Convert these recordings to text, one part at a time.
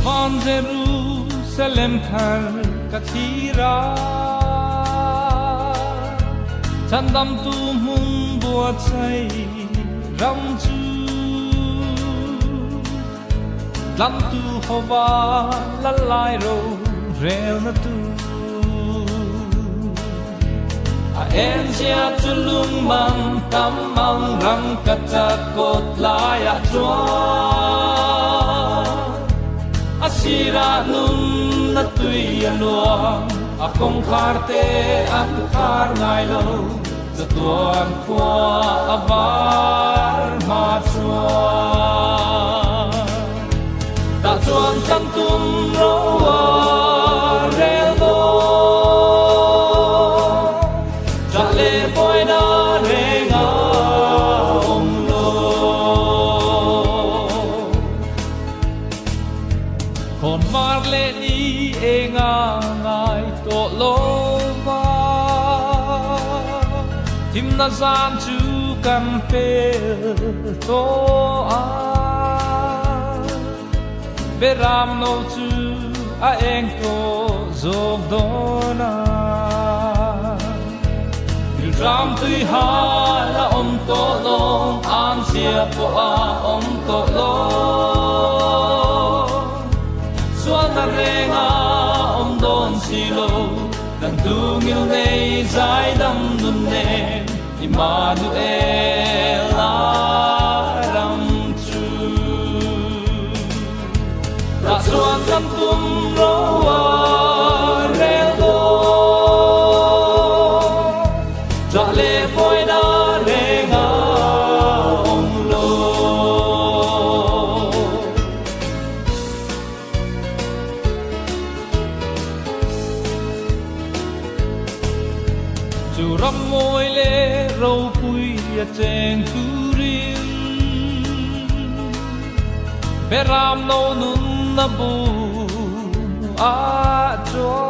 van Jerusalem thar kathira chandam tu mun bua chai ram chu lam tu hova la lai ro rel na tu a en sia tu lung man tam mang rang katakot lai a chua asira nun na tui anuang akong kharte ak khar ngai lo za tuan kwa avar ma chua ta chuan tam tum ro re lo ja le poi na re nga om lo kon mar le ni e nga ngai to lo ma tim na san chu kan pe to a beram no chu a eng ko zog dona il ram tui ha la om to long an sia po a om to lo suan na renga om don silo dan tungil nei zai dam nun ne Immanuel ram chu ta suan tam tum ro re lo ja le poi na re nga om lo chu ram moi le ro pui ya chen tu rin beram no nun na bu a chua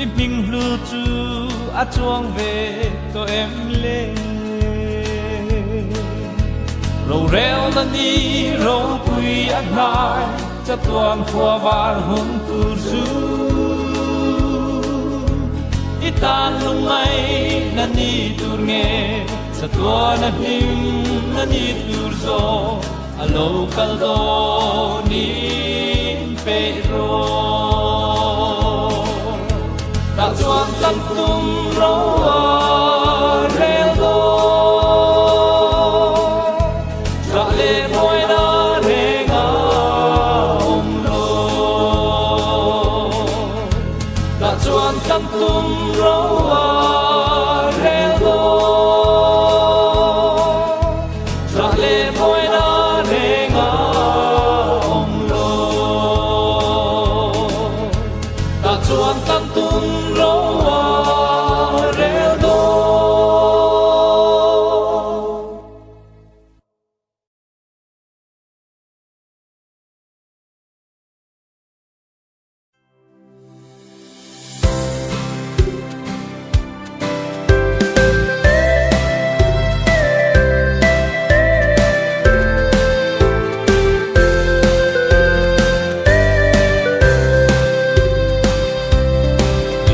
im ping lu chu a chuang về to em le ro reo na ni ro pui a nai cha tuan khua var hun tu zu itan lung mai na ni tur nge sa tuan na him na ni tur zo alo kal do ni pe ro ta chuan tam tum ro re lo ja le moi na re nga om lo ta chuan tam tum ro re lo ja le moi na re nga om lo ta chuan tam tum ro re lo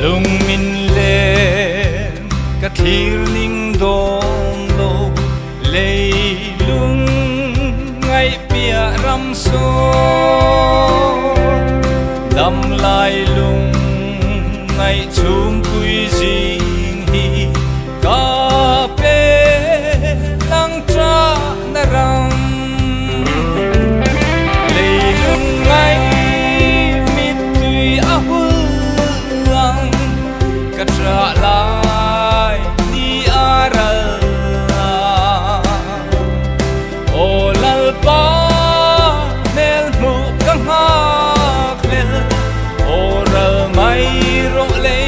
lung min len ka thir ning dong lo lei lung ngai pia ram so dam lai lung ngai chum pui jing hi ka pe lang tra na ram lei lung ngai mit tui a tra lai ni aral o lal pa mel mu kang ha mel o ral mai ro le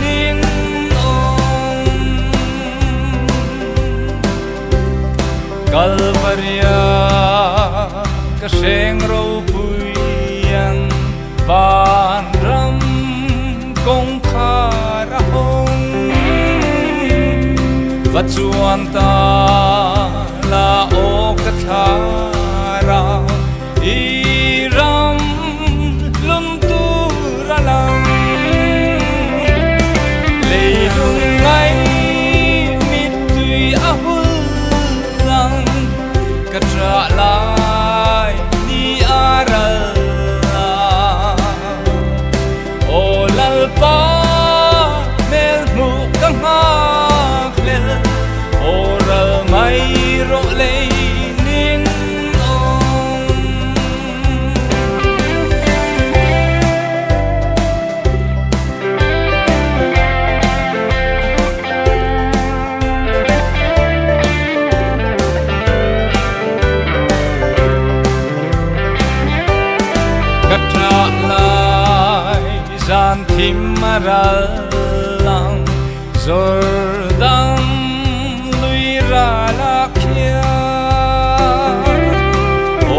ning om Calvaria ka seng ro pui yang van ram kong khara hong và chuan ta la o ka thara nan thim maral lang Jordan lui ra la khia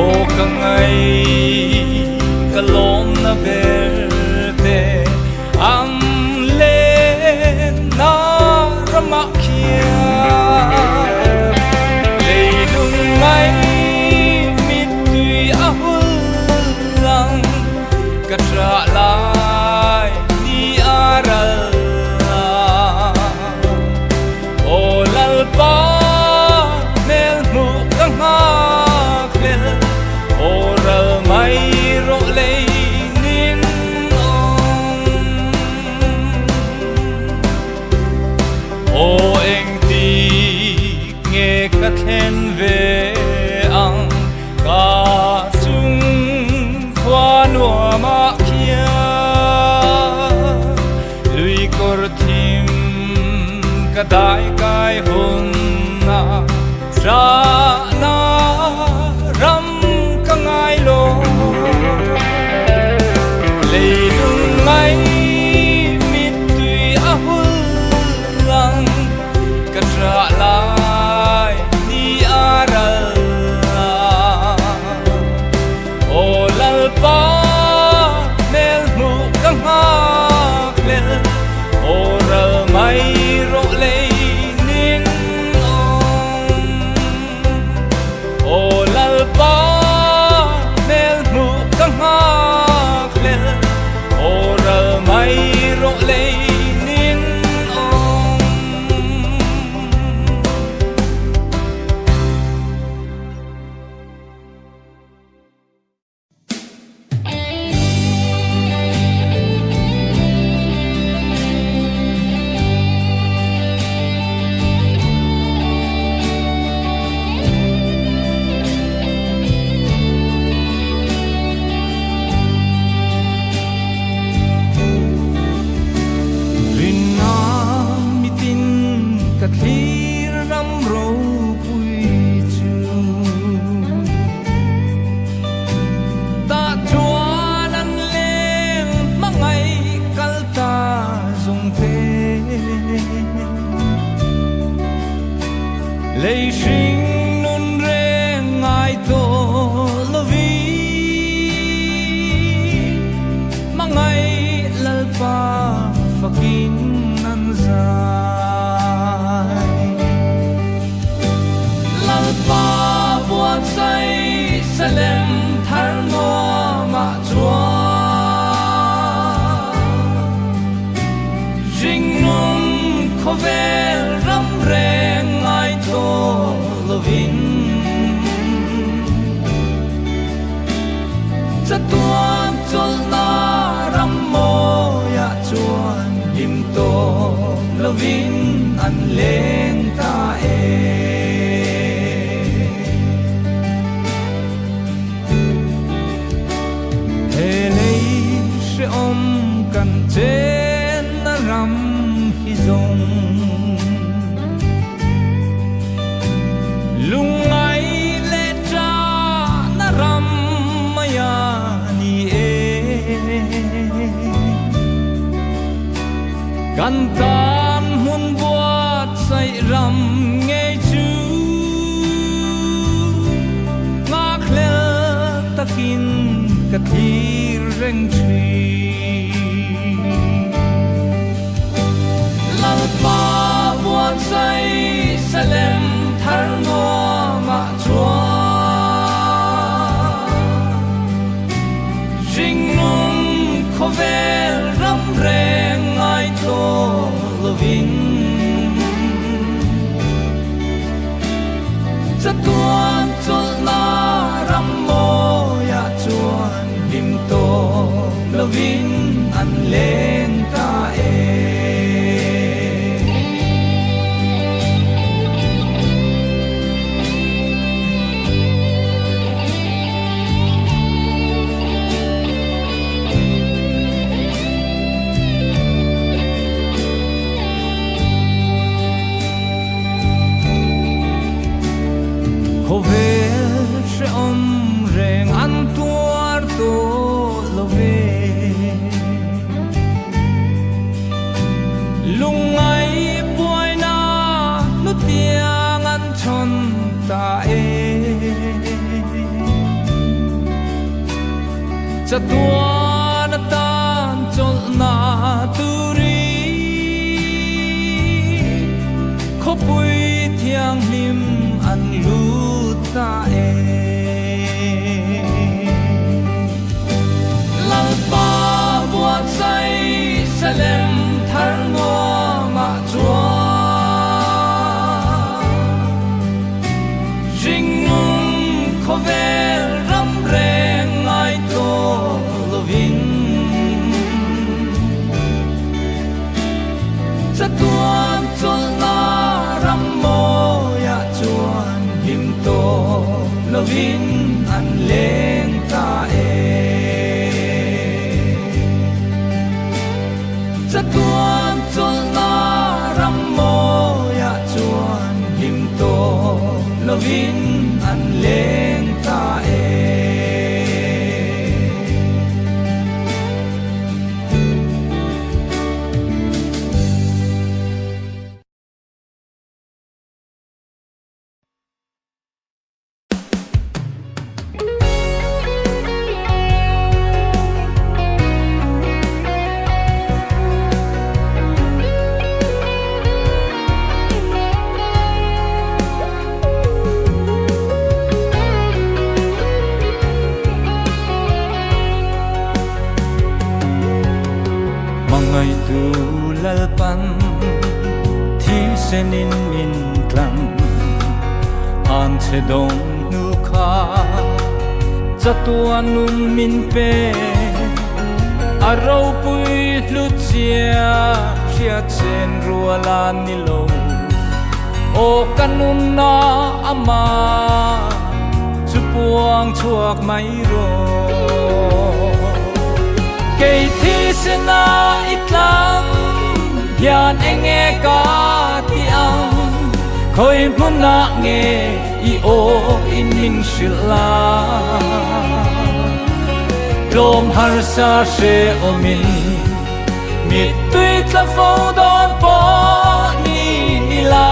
o kangai kalom na berte am le na rama khia le dung mai mit tui ahul lang katra lai ni aral o lalpa mel mu kang ha khel o ral mai ro le nin o eng ti nghe ka khen ve ang ka sung khwa nuwa ma khia lui kor thim ka dai kai hun na ra na ram ka ngai lo le dung mai mit tui ahul lang ka tra lai ni aral o lalpa mel mu kang ha klel o ral mai ro le nin o lalpa mel mu kang ha klel o ral mai ro le nin Clear ram ro pui chu ta chuan an lem mangai kal ta zung te lei sing nun re ngai to lovi mangai lalpa fakin an za ba buat say salem thar mo ma chua jing nun khovel ram re ngai to lovin chatuan chol na ram mo ya chuan him to lovin an leng ta om kan chen na ram hi zong lungai le cha na ram maya ni kan tan hun buat sai ram nge chu nga khle takin ka thir reng chi lalpa buat say salem thar mo ma chua jing nun khovel ram re ngai to lovin chatuan chol na ram mo ya chuan him to lovin an leng ta จะตัวนาตานจนนาตุรีขบปุยเทียงลิมอันลูตาเอลัลปาบัวใจสเลมทาร์งัวมาจัวริงงขเวรำเรงไอโตลวินจะตัวจนนารำโมยะจวนหิมโตลวินอันเลงตาเอจะตัวจนนารำโมยะจวนหิมโตลวินอันเลงตาเอtu lalpan thi senin min tlam an che dong nu kha chatuan num min pe aro pui lu chia chia chen rualan ni lo o kanun na ama chu puang chuak mai ro kei thi sena itlam yan enge ka ti ang khoi muna nge I o in min shila lom har sa she o min mit tui tla fo don po ni nila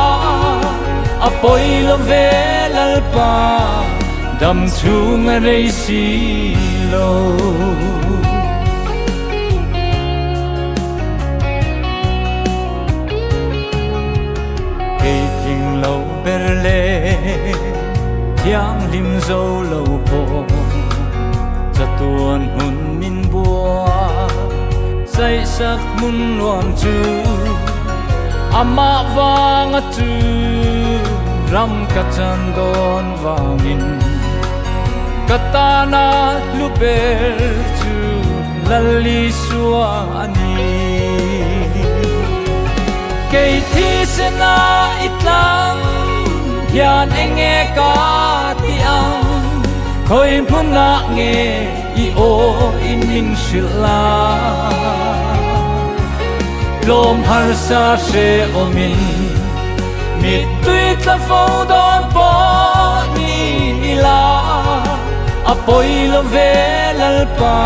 apoi lo ve lal pa dam chung rei si lo lâu berle thiang lim zo lâu po cha tuan hun min bua say sak mun nuam chu ama wang chu ram ka chan don wangin katana luper chu lalli suani kei thi sena itlam yan enge ka ti ang khoi phuna nge I o in min shila lom har sa she o min mit tui tla fo don po ni nila apoi lo ve lal pa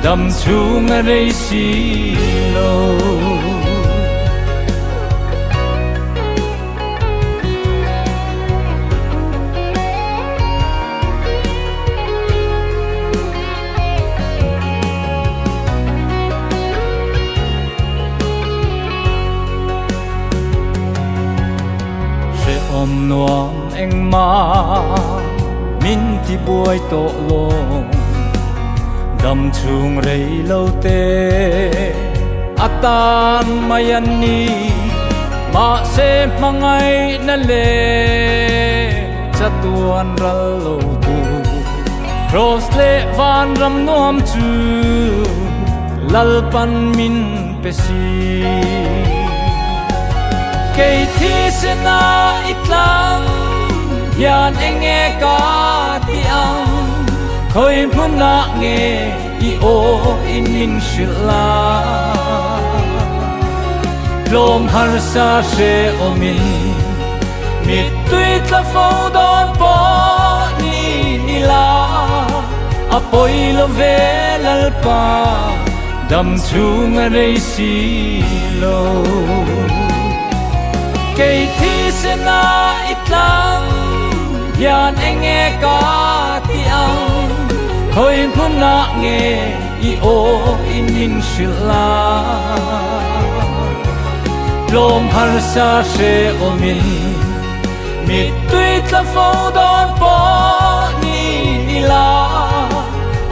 dam chung rei si lo om nuam eng ma min ti buai to lo dam chung rei lo te atan mayan ni ma se mangai na le chatuan ral lo tu cross le van ram nuam chu lalpan min pesi kei thi sena itlam yan enge ka ti ang khoi muna nge I o in min shila lom har sa she o min mit tui tla fo don po ni nila apoi lo ve lal pa dam chung rei si lo kei thi sena itlam yan enge ka ti ang khôi phun na nghe i o in in shila lom har sa she omin mi tui tla fo don po ni la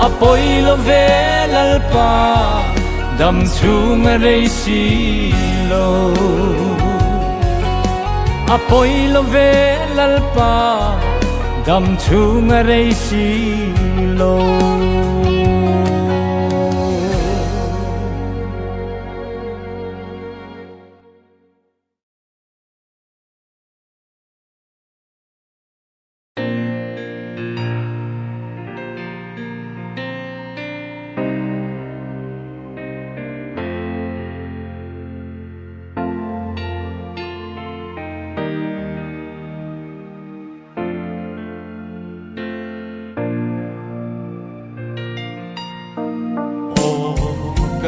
apoi lo velal pa dam chung rei si lo apoi lo velal pa dam chung rei si lo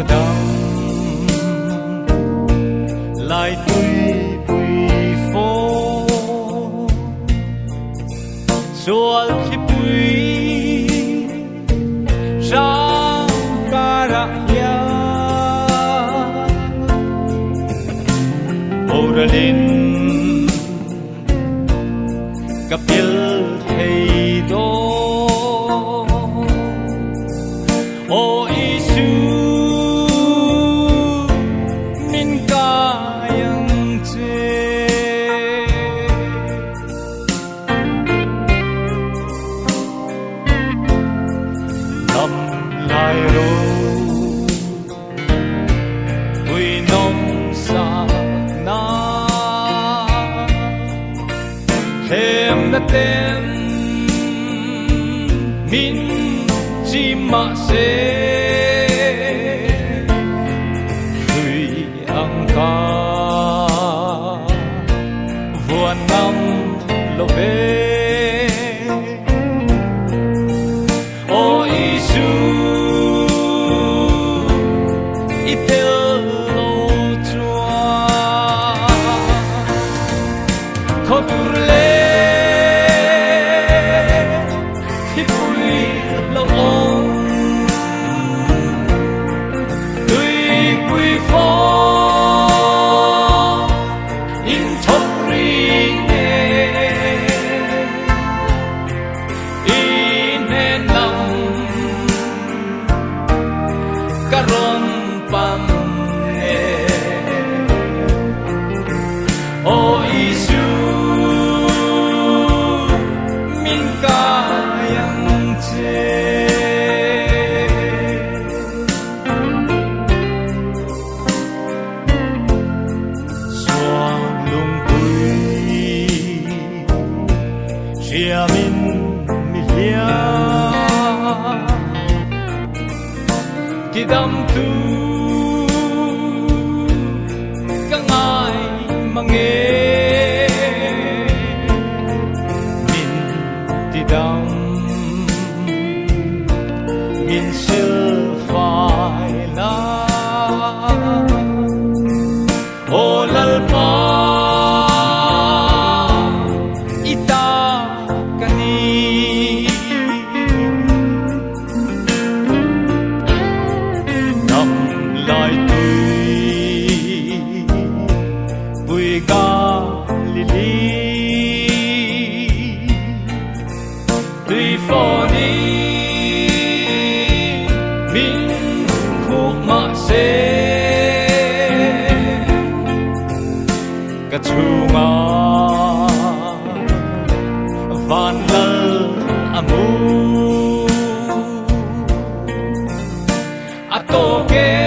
đắng lại tùy phố rồi khi bụi ra cả raya oralin kapil thầy đó o Isu tên min chi mà sẽ gửi ang ca vua năm lo về o Isu ipel lo chua khoturle o Isu min kayang che xoang lung bụi chia min mi lia ti dam tu mange min ti dam min sil phai la o lal pa ita kani nam lai tùy phố đi min khúc mạ sẽ cả chu ngà van lal amu ato ke